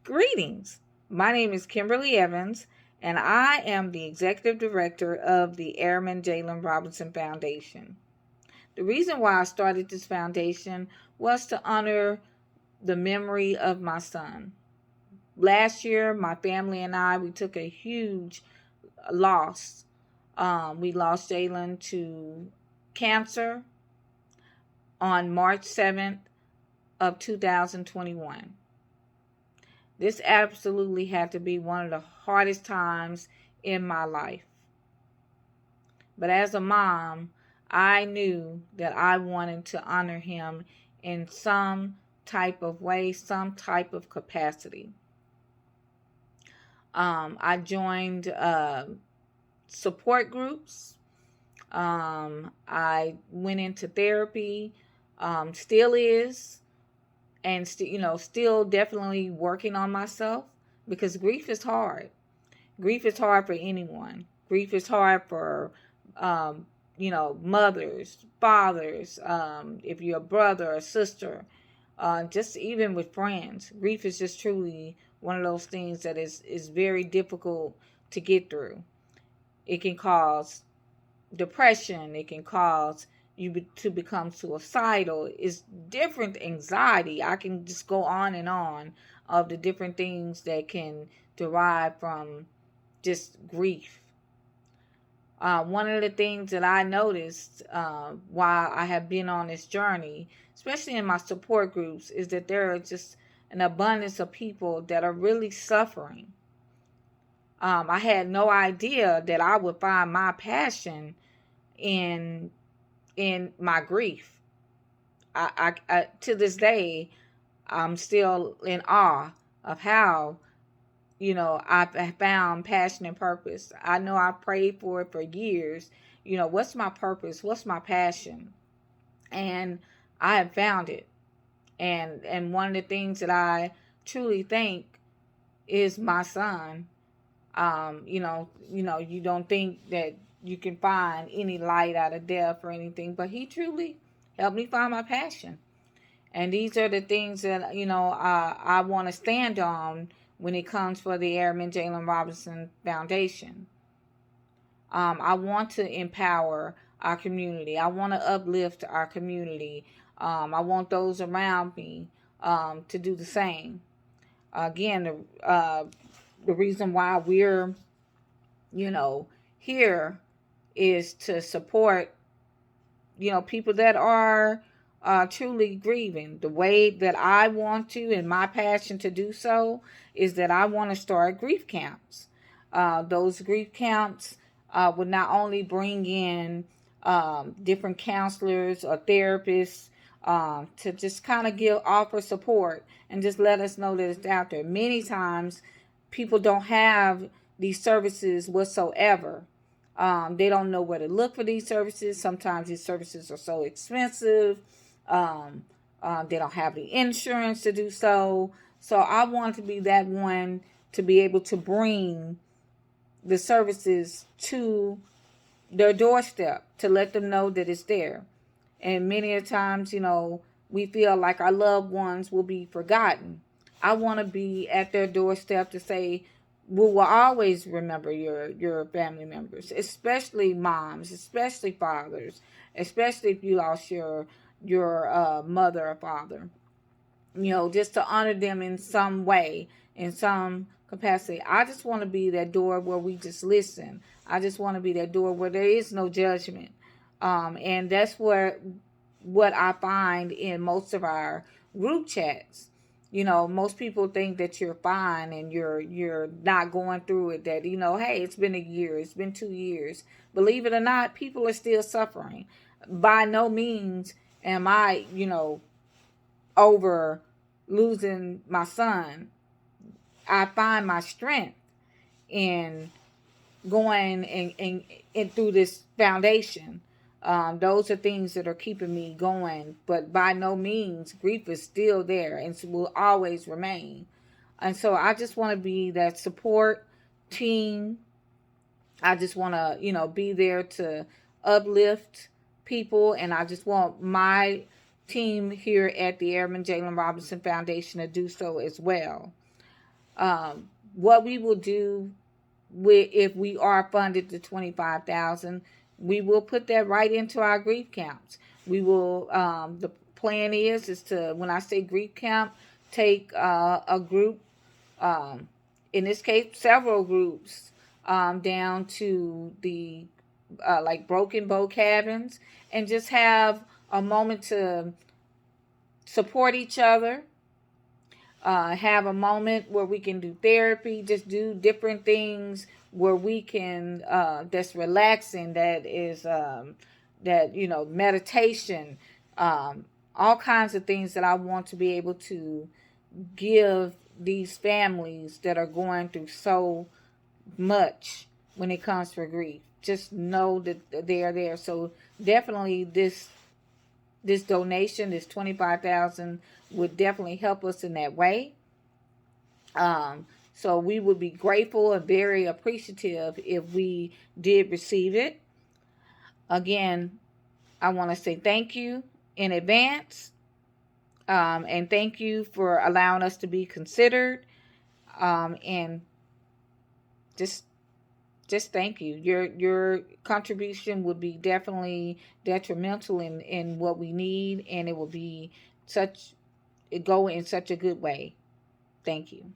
Greetings. My name is Kimberly Evans, and I am the Executive Director of the Airman Jalen Robinson Foundation. The reason why I started this foundation was to honor the memory of my son. Last year, my family and we took a huge loss. We lost Jalen to cancer on March 7th of 2021. This absolutely had to be one of the hardest times in my life. But as a mom, I knew that I wanted to honor him in some type of way, some type of capacity. I joined support groups. I went into therapy, still is, and still definitely working on myself, because grief is hard. Grief is hard for anyone. Grief is hard for mothers, fathers, if you're a brother or sister, just even with friends. Grief is just truly one of those things that is very difficult to get through. It can cause depression. It can cause you to become suicidal. It's different anxiety. I can just go on and on of the different things that can derive from just grief. One of the things that I noticed while I have been on this journey, especially in my support groups, is that there are just an abundance of people that are really suffering. I had no idea that I would find my passion in my grief. I to this day, I'm still in awe of how I found passion and purpose. I know I prayed for it for years. What's my purpose? What's my passion? And I have found it. And one of the things that I truly think is my son. You don't think that you can find any light out of death or anything, but he truly helped me find my passion. And these are the things that, I want to stand on when it comes for the Airman Jalen Robinson Foundation. I want to empower our community. I want to uplift our community. I want those around me to do the same. Again, the reason why we're, here is to support, people that are truly grieving. The way that I want to, and my passion to do so, is that I want to start grief camps. Those grief camps would not only bring in different counselors or therapists to just kind of offer support and just let us know that it's out there. Many times people don't have these services whatsoever. They don't know where to look for these services. Sometimes these services are so expensive. They don't have the insurance to do so. So I want to be that one to be able to bring the services to their doorstep, to let them know that it's there. And many a times, we feel like our loved ones will be forgotten. I want to be at their doorstep to say, we will always remember your family members, especially moms, especially fathers, especially if you lost your mother or father. Just to honor them in some way, in some capacity. I just want to be that door where we just listen. I just want to be that door where there is no judgment. And that's what I find in most of our group chats. Most people think that you're fine and you're not going through it, that, hey, it's been a year, it's been 2 years. Believe it or not, people are still suffering. By no means am I, over losing my son. I find my strength in going and through this foundation. Those are things that are keeping me going, but by no means, grief is still there and will always remain. And so I just want to be that support team. I just want to, be there to uplift people, and I just want my team here at the Airman Jalen Robinson Foundation to do so as well. What we will do if we are funded to 25,000, we will put that right into our grief counts. We will. The plan is to, when I say grief count, take a group, um, in this case, several groups, down to the like Broken Bow cabins, and just have a moment to support each other, have a moment where we can do therapy, just do different things where we can, that's relaxing, that is, that, meditation, all kinds of things that I want to be able to give these families that are going through so much when it comes to grief. Just know that they are there. So definitely this donation, this 25,000, would definitely help us in that way. So we would be grateful and very appreciative if we did receive it. Again, I want to say thank you in advance, and thank you for allowing us to be considered, and just thank you. Your contribution would be definitely detrimental in what we need, and it will be go in such a good way. Thank you.